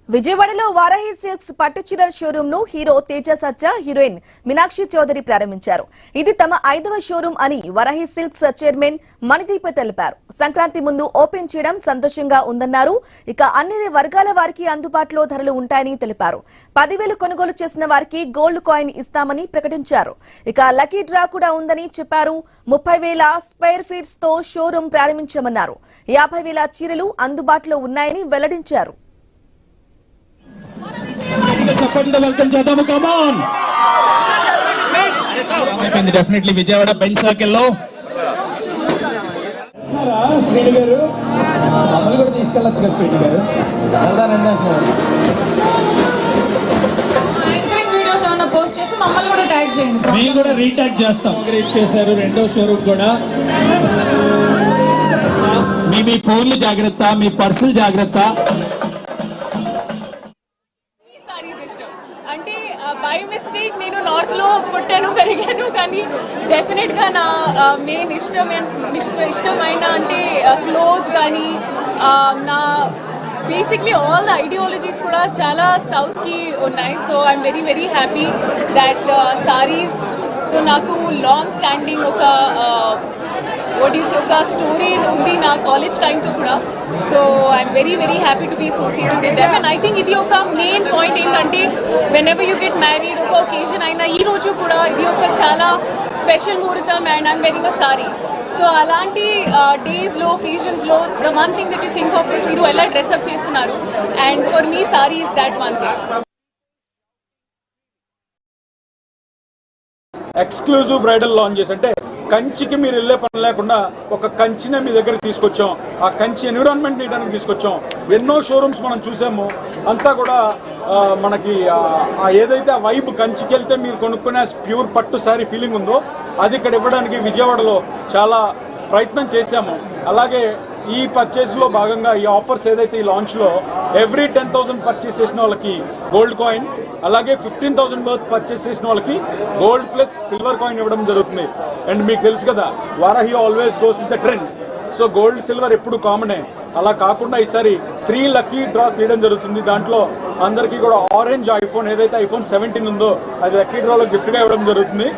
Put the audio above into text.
విజయవాడలో Varahi silks పట్టుచీరల showroom ను hero Teja సజ్జా heroine Meenakshi Chowdary ప్రారంభించారు. ఇది తమ 5వ షోరూమ్ అని వారాహి సిల్క్స్ చైర్మన్ మణిదీప్ తెలిపారు. సంక్రాంతి ముందు ఓపెన్ చేయడం సంతోషంగా ఉందన్నారు. ఇక అన్ని వర్గాల వారికి అందుబాటులో ధరలు ఉంటాయని తెలిపారు. 10,000 కొనుగోలు చేసిన వారికి గోల్డ్ కాయిన్ ఇస్తామని ప్రకటించారు. ఇక లక్కీ డ్రా కూడా ఉందని చెప్పారు. 30,000 స్క్వేర్ ఫీట్స్ తో షోరూమ్ ప్రారంభించామన్నారు. 50,000 చీరలు అందుబాటులో ఉన్నాయని వెల్లడించారు. డెఫినెట్లీ విజయవాడ బెంచ్ సర్కిల్ లో మేము కూడా రీటాగ్ చేస్తాం. చేశారు రెండో షోరూమ్ కూడా. మీ ఫోన్లు జాగ్రత్త, మీ పర్సులు జాగ్రత్త. అంటే బై మిస్టేక్ నేను నార్త్ లో పుట్టాను పెరిగాను, కానీ డెఫినెట్ గా నా మెయిన్ ఇష్టమైన అంటే క్లోత్స్ కానీ నా బేసిక్లీ ఆల్ ద ఐడియాలజీస్ కూడా చాలా సౌత్ కి ఉన్నాయి. So I'm very very happy that saris తో నాకు లాంగ్ స్టాండింగ్ ఒక ఒక స్టోరీ ఉంది నా కాలేజ్ టైంతో కూడా. So I'm very very happy to be associated with them. And I think ఇది ఒక మెయిన్ పాయింట్ ఏంటంటే whenever you get married, ఒక ఒకేజన్ అయినా ఈ రోజు కూడా ఇది ఒక చాలా స్పెషల్ ముహూర్తం. And I'm wearing a sari. So అలాంటి డేస్లో ఒకేజన్స్లో the one thing that you think of is మీరు ఎలా డ్రెస్అప్ చేస్తున్నారు. And for me sari is that one thing. Exclusive bridal launches అంటే కంచికి మీరు వెళ్ళే పని లేకుండా ఒక కంచినే మీ దగ్గర తీసుకొచ్చాం. ఆ కంచి ఎన్విరాన్మెంట్ తీయడానికి తీసుకొచ్చాం. ఎన్నో షోరూమ్స్ మనం చూసాము. అంతా కూడా మనకి ఏదైతే ఆ వైబ్ కంచికి వెళ్తే మీరు కొనుక్కునే ప్యూర్ పట్టు శారీ ఫీలింగ్ ఉందో అది ఇక్కడ ఇవ్వడానికి విజయవాడలో చాలా ప్రయత్నం చేశాము. అలాగే ఈ పర్చేస్లో భాగంగా ఈ ఆఫర్స్ ఏదైతే ఈ లాంచ్లో ఎవ్రీ 10,000 పర్చేస్ చేసిన వాళ్ళకి గోల్డ్ కాయిన్, అలాగే 15,000 వర్త్ పర్చేస్ చేసిన వాళ్ళకి గోల్డ్ ప్లస్ సిల్వర్ కాయిన్ ఇవ్వడం జరుగుతుంది. అండ్ మీకు తెలుసు కదా, Varahi always goes with the trend. So gold silver ఎప్పుడు కామనే. అలా కాకుండా ఈసారి 3 లక్కీ డ్రా తీయడం జరుగుతుంది. దాంట్లో అందరికీ కూడా ఆరెంజ్ ఐఫోన్ ఏదైతే iPhone 17 ఉందో అది లక్కీ డ్రాలో గిఫ్ట్గా ఇవ్వడం జరుగుతుంది.